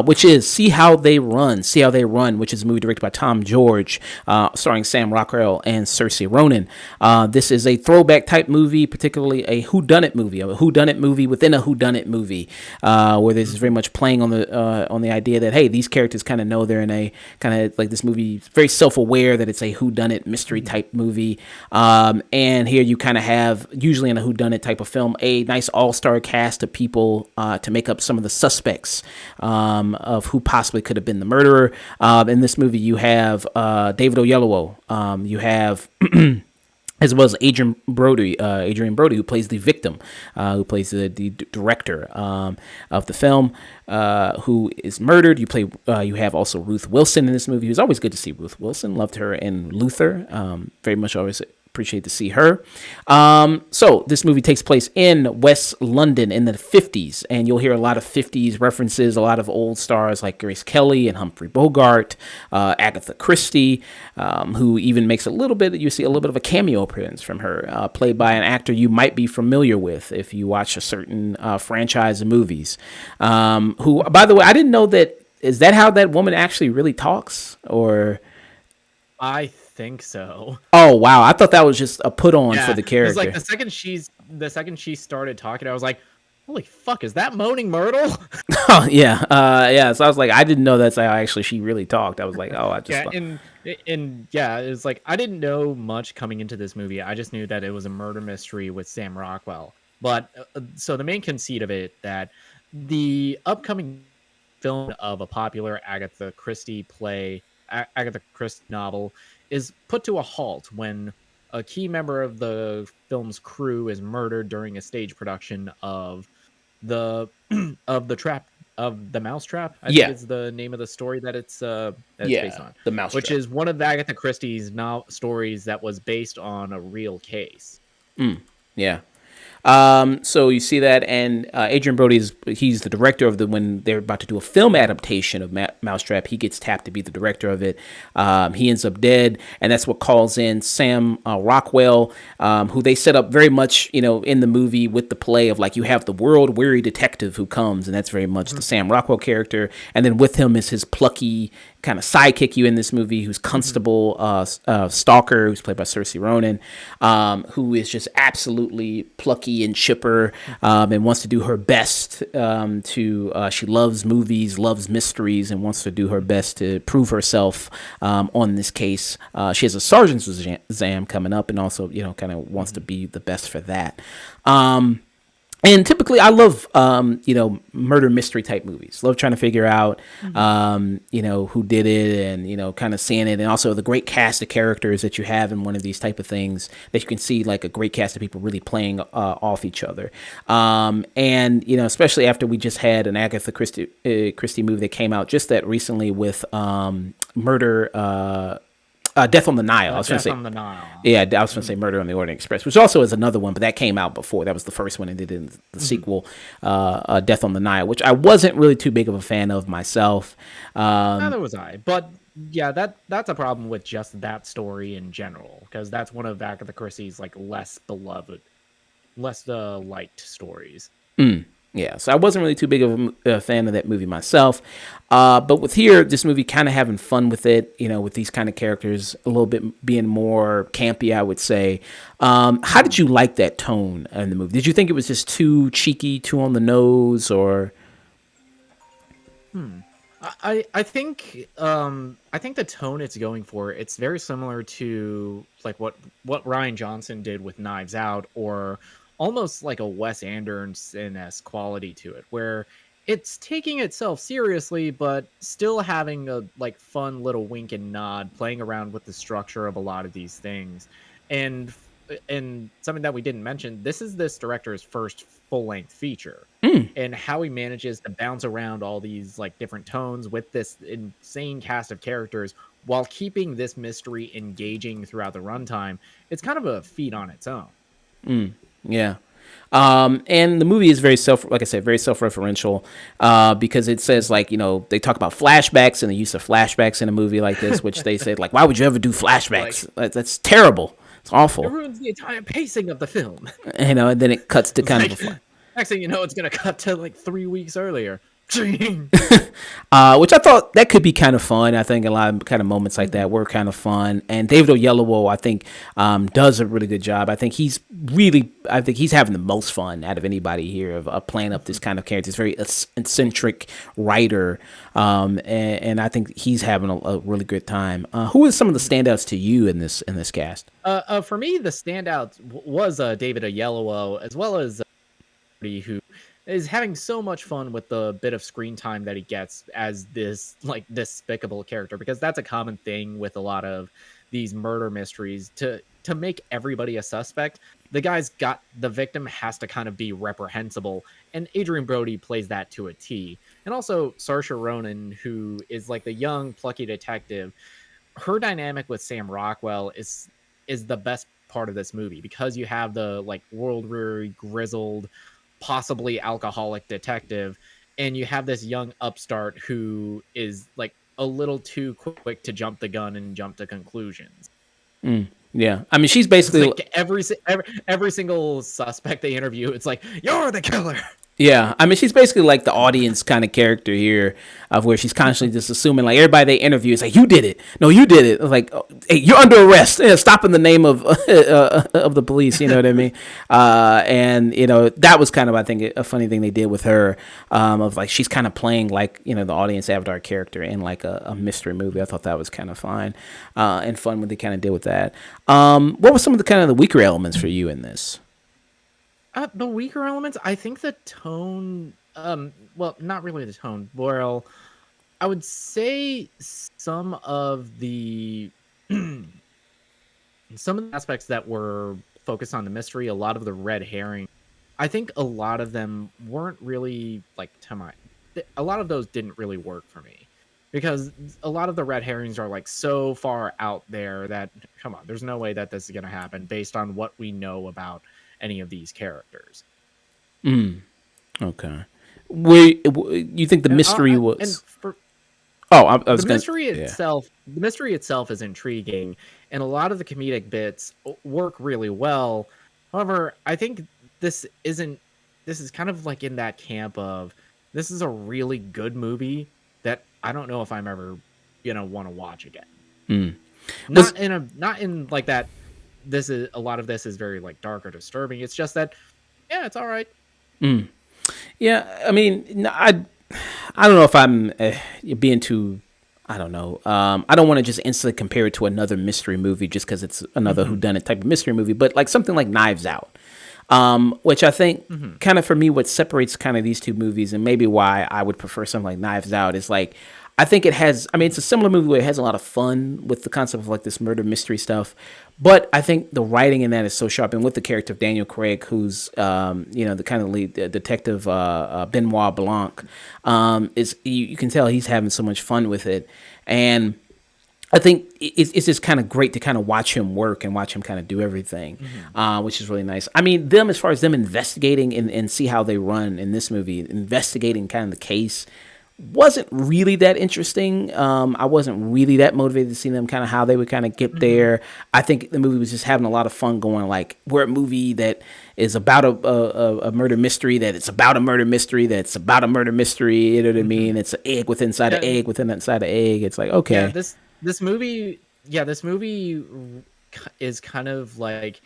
Which is See How They Run, which is a movie directed by Tom George, starring Sam Rockwell and Saoirse Ronan. This is a throwback type movie, particularly a whodunit movie within a whodunit movie, where this is very much playing on the idea that, hey, these characters kind of know they're in a kind of like this movie, very self-aware that it's a whodunit mystery type movie. And here you kind of have, usually in a whodunit type of film, a nice all-star cast of people to make up some of the suspects. Of who possibly could have been the murderer. In this movie, you have David Oyelowo. You have as well as Adrian Brody, who plays the victim, who plays the director of the film, who is murdered. You have also Ruth Wilson in this movie. It was always good to see Ruth Wilson. Loved her in Luther. Very much always appreciate to see her. So this movie takes place in West London in the 50s, and you'll hear a lot of 50s references, a lot of old stars like Grace Kelly and Humphrey Bogart, Agatha Christie, who even makes you see a little bit of a cameo appearance from her, played by an actor you might be familiar with if you watch a certain franchise of movies, who, by the way, I didn't know that. Is that how that woman actually really talks? Or I think so. Oh wow, I thought that was just a put on for the character. Like the second she started talking, I was like, holy fuck, is that Moaning Myrtle? Oh yeah. So I was like, I didn't know that's how actually she really talked. I was like, oh, I just it was like I didn't know much coming into this movie. I just knew that it was a murder mystery with Sam Rockwell. But so the main conceit of it, that the upcoming film of a popular Agatha Christie novel is put to a halt when a key member of the film's crew is murdered during a stage production of the Mousetrap. I think is the name of the story that it's based on. The Mousetrap, which is one of Agatha Christie's stories that was based on a real case. Yeah. So you see that, and Adrian Brody he's the director of when they're about to do a film adaptation of Mousetrap. He gets tapped to be the director of it. He ends up dead, and that's what calls in Sam Rockwell, who they set up very much, in the movie with the play of like you have the world-weary detective who comes, and that's very much the Sam Rockwell character, and then with him is his plucky kind of sidekick you in this movie, who's Constable Stalker, who's played by Saoirse Ronan, who is just absolutely plucky and chipper, and wants to do her best she loves movies, loves mysteries, and wants to do her best to prove herself on this case. She has a sergeant's exam coming up, and also, kind of wants to be the best for that. And typically I love, murder mystery type movies. Love trying to figure out, who did it, and, kind of seeing it. And also the great cast of characters that you have in one of these type of things that you can see, like a great cast of people really playing off each other. And, especially after we just had an Agatha Christie movie that came out just that recently with Death on the Nile. Death on the Nile. Yeah, I was going to say Murder on the Orient Express, which also is another one, but that came out before. That was the first one, and did the sequel, Death on the Nile, which I wasn't really too big of a fan of myself. Neither was I, but yeah, that's a problem with just that story in general, because that's one of Agatha Christie's like less beloved, less liked stories. Yeah, so I wasn't really too big of a fan of that movie myself. But with this movie kind of having fun with it, with these kind of characters, a little bit being more campy, I would say. How did you like that tone in the movie? Did you think it was just too cheeky, too on the nose, or? I think the tone it's going for, it's very similar to like what Rian Johnson did with Knives Out, or almost like a Wes Anderson-esque quality to it, where it's taking itself seriously, but still having a like fun little wink and nod, playing around with the structure of a lot of these things. And something that we didn't mention, this is this director's first full-length feature, and how he manages to bounce around all these like different tones with this insane cast of characters while keeping this mystery engaging throughout the runtime. It's kind of a feat on its own. Yeah. And the movie is like I said, very self-referential, because it says, like, they talk about flashbacks and the use of flashbacks in a movie like this, which they said, like, why would you ever do Like flashbacks? That's terrible. It's it awful. ruins the entire pacing of the film. And then it cuts to It's kind of like a fun. next thing you know, it's gonna cut to like 3 weeks earlier. Which I thought that could be kind of fun. I think a lot of kind of moments like that were kind of fun. And David Oyelowo, I think, does a really good job. I think he's having the most fun out of anybody here of playing up this kind of character. He's a very eccentric writer, and I think he's having a really good time. Who are some of the standouts to you in this cast? For me, the standout was David Oyelowo, as well as who is having so much fun with the bit of screen time that he gets as this like despicable character, because that's a common thing with a lot of these murder mysteries. To make everybody a suspect, the victim has to kind of be reprehensible, and Adrian Brody plays that to a T. And also Saoirse Ronan, who is like the young plucky detective. Her dynamic with Sam Rockwell is the best part of this movie, because you have the like world weary, grizzled, possibly alcoholic detective, and you have this young upstart who is like a little too quick to jump the gun and jump to conclusions. Yeah, I mean, she's It's basically. like every single suspect they interview, it's like, you're the killer. Yeah, I mean, she's basically like the audience kind of character here, of where she's constantly just assuming, like, everybody they interview is like, "You did it, no, you did it." Like, oh, hey, you're under arrest. Yeah, stop in the name of of the police. You know what I mean? And that was kind of, I think, a funny thing they did with her, of like she's kind of playing like the audience avatar character in like a mystery movie. I thought that was kind of fine and fun what they kind of did with that. What were some of the kind of the weaker elements for you in this? The weaker elements, I think the tone, well, not really the tone. Well, I would say some of the some of the aspects that were focused on the mystery, a lot of the red herring, I think a lot of them weren't really like to my. A lot of those didn't really work for me, because a lot of the red herrings are like so far out there that, come on, there's no way that this is going to happen based on what we know about any of these characters. Okay. You think the mystery And was? for Oh, I the was gonna. mystery Yeah. itself, the mystery itself is intriguing, and a lot of the comedic bits work really well. However, I think this isn't. This is kind of like in that camp of, this is a really good movie that I don't know if I'm ever want to watch again. Was Not in like that. This is a lot of this is very like dark or disturbing. It's just that, yeah, it's all right. Yeah. I mean, I don't know if I'm being too. I don't know. I don't want to just instantly compare it to another mystery movie just because it's another whodunit type of mystery movie, but like something like Knives Out, which I think kind of for me, what separates kind of these two movies and maybe why I would prefer something like Knives Out is like, I think it has, I mean, it's a similar movie where it has a lot of fun with the concept of like this murder mystery stuff. But I think the writing in that is so sharp. And with the character of Daniel Craig, who's, the kind of lead detective, Benoit Blanc, you can tell he's having so much fun with it. And I think it's just kind of great to kind of watch him work and watch him kind of do everything, which is really nice. I mean, as far as them investigating and see how they run in this movie, investigating kind of the case wasn't really that interesting. I wasn't really that motivated to see them kind of how they would kind of get there. I think the movie was just having a lot of fun going like, we're a movie that is about a murder mystery, that it's about a murder mystery, that's about a murder mystery. You know what I mean? It's an egg within inside an Yeah, egg within inside an egg. It's like, yeah. okay. This movie is kind of like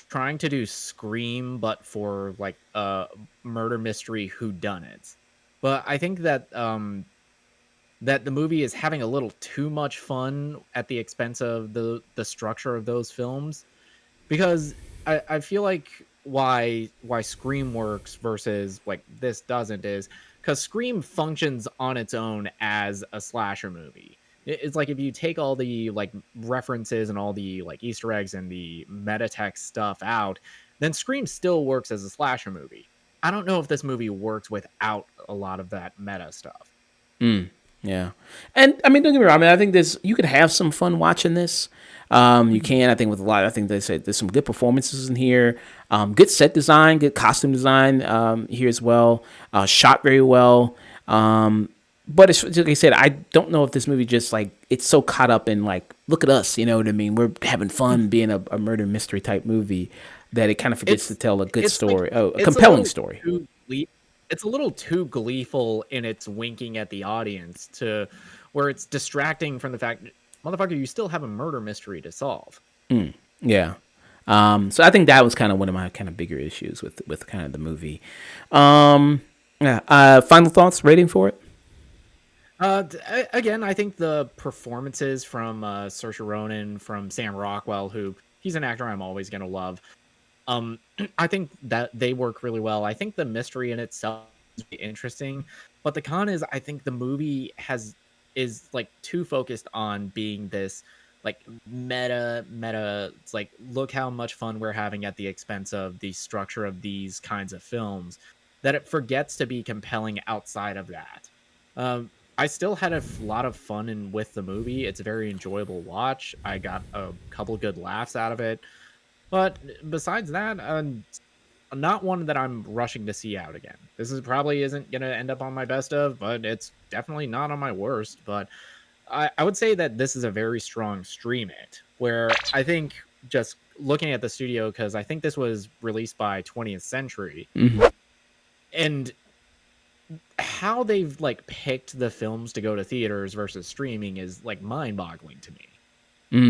trying to do Scream, but for like a murder mystery whodunits. But I think that that the movie is having a little too much fun at the expense of the structure of those films, because I feel like why Scream works versus like this doesn't is because Scream functions on its own as a slasher movie. It's like if you take all the like references and all the like Easter eggs and the meta text stuff out, then Scream still works as a slasher movie. I don't know if this movie works without a lot of that meta stuff. Yeah, and I mean, don't get me wrong. I mean, I think you could have some fun watching this. You can. I think with a lot. I think they said there's some good performances in here. Good set design, good costume design here as well. Shot very well. But it's like I said, I don't know if this movie just like it's so caught up in like, look at us, you know what I mean? We're having fun being a murder mystery type movie that it kind of forgets to It's tell a good it's like story, a it's a compelling little story. too gle it's a little too gleeful in its winking at the audience to where it's distracting from the fact, motherfucker, you still have a murder mystery to solve. Yeah. So I think that was kind of one of my kind of bigger issues with kind of the movie. Um, yeah. Final thoughts, rating for it? Again, I think the performances from Saoirse Ronan, from Sam Rockwell, who he's an actor I'm always gonna love. I think that they work really well. I think the mystery in itself is really interesting, but the con is I think the movie is like too focused on being this like meta. It's like look how much fun we're having at the expense of the structure of these kinds of films that it forgets to be compelling outside of that. I still had lot of fun with the movie. It's a very enjoyable watch. I got a couple good laughs out of it, but besides that, not one that I'm rushing to see out again. This is probably isn't gonna end up on my best of, but it's definitely not on my worst. But I would say that this is a very strong stream it, where I think just looking at the studio, because I think this was released by 20th Century, and how they've like picked the films to go to theaters versus streaming is like mind-boggling to me.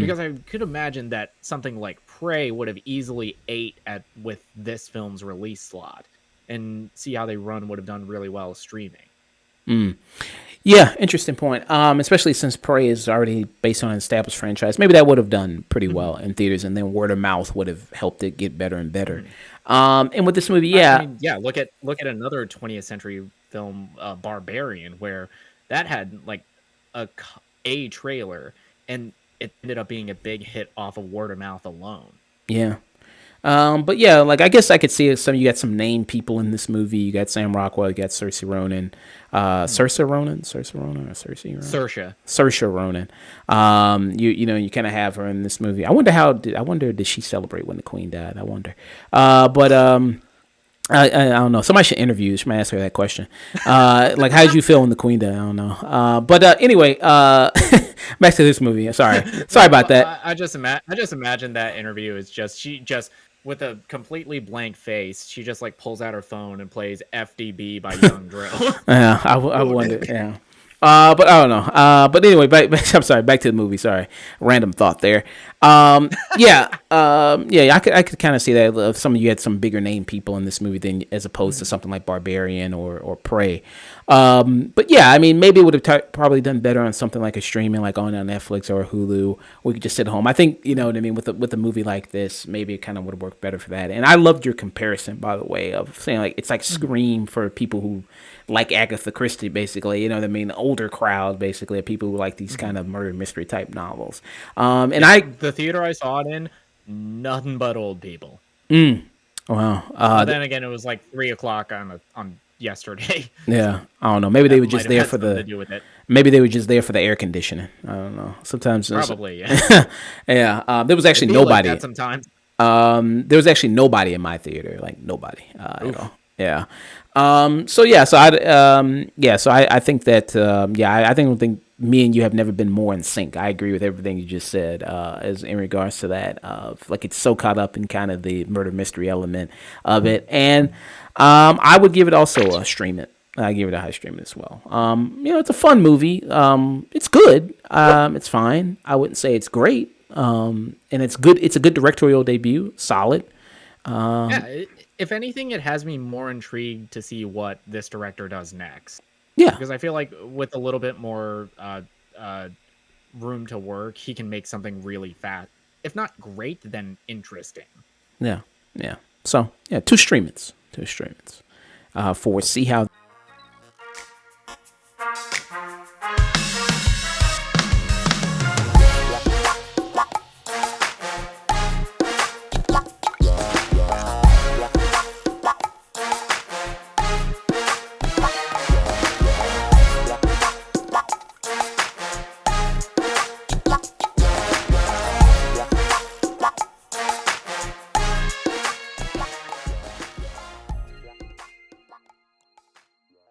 Because I could imagine that something like Prey would have easily ate at with this film's release slot, and See How They Run would have done really well streaming. Yeah, interesting point. Especially since Prey is already based on an established franchise, maybe that would have done pretty Mhm, well in theaters, and then word of mouth would have helped it get better and better. mhm. And with this movie, I yeah, mean, yeah, look at another 20th century film, Barbarian, where that had like a trailer, and it ended up being a big hit off of word of mouth alone. yeah. But yeah, like I guess I could see some. You got some named people in this movie. You got Sam Rockwell. You got Saoirse Ronan. Mhm. Saoirse Ronan, or Cersei Ronan. Saoirse. Saoirse Ronan. You know you kind of have her in this movie. I wonder did she celebrate when the Queen died? I wonder. But I don't know. Somebody should interview. She might ask her that question. Like, how did you feel when the Queen died? I don't know. But anyway, back to this movie. Sorry No, about that. I just imagine that interview is just she just with a completely blank face, she just like pulls out her phone and plays FDB by Young Drill. Yeah, I wonder. Yeah. But I don't know. But anyway, I'm sorry. Back to the movie. Sorry, random thought there. Yeah, yeah. I could kind of see that if some of you had some bigger name people in this movie than as opposed to Mhm, something like Barbarian or Prey. But yeah, I mean, maybe it would have probably done better on something like a streaming, like on Netflix or Hulu. We could just sit at home. I think you know what I mean with a movie like this, maybe it kind of would have worked better for that. And I loved your comparison, by the way, of saying like it's like mhm, Scream for people who like Agatha Christie, basically. You know what I mean? Older crowd, basically, of people who like these mhm. kind of murder mystery type novels. And Yeah, I, the theater I saw it in, nothing but old people. wow, But then again, it was like 3 o'clock on yesterday, yeah, so I don't know. Maybe they that were might just have there had for something to the, do with it. maybe they were just there for the air conditioning. I don't know. Sometimes, Probably, yeah. yeah. There was It'd actually be like nobody. that sometimes. There was actually nobody in my theater, like nobody at Oof. all. Yeah. So yeah, I think that I think me and you have never been more in sync. I agree with everything you just said as in regards to that. Like it's so caught up in kind of the murder mystery element of it, and I would give it also a stream it. I give it a high stream as well. You know, it's a fun movie. It's good. It's fine. I wouldn't say it's great. And it's good. It's a good directorial debut. Solid. Yeah, if anything, it has me more intrigued to see what this director does next, Yeah. because I feel like with a little bit more uh, room to work, he can make something really fast, if not great, then interesting. Yeah. Yeah. So yeah, two streamings. For See How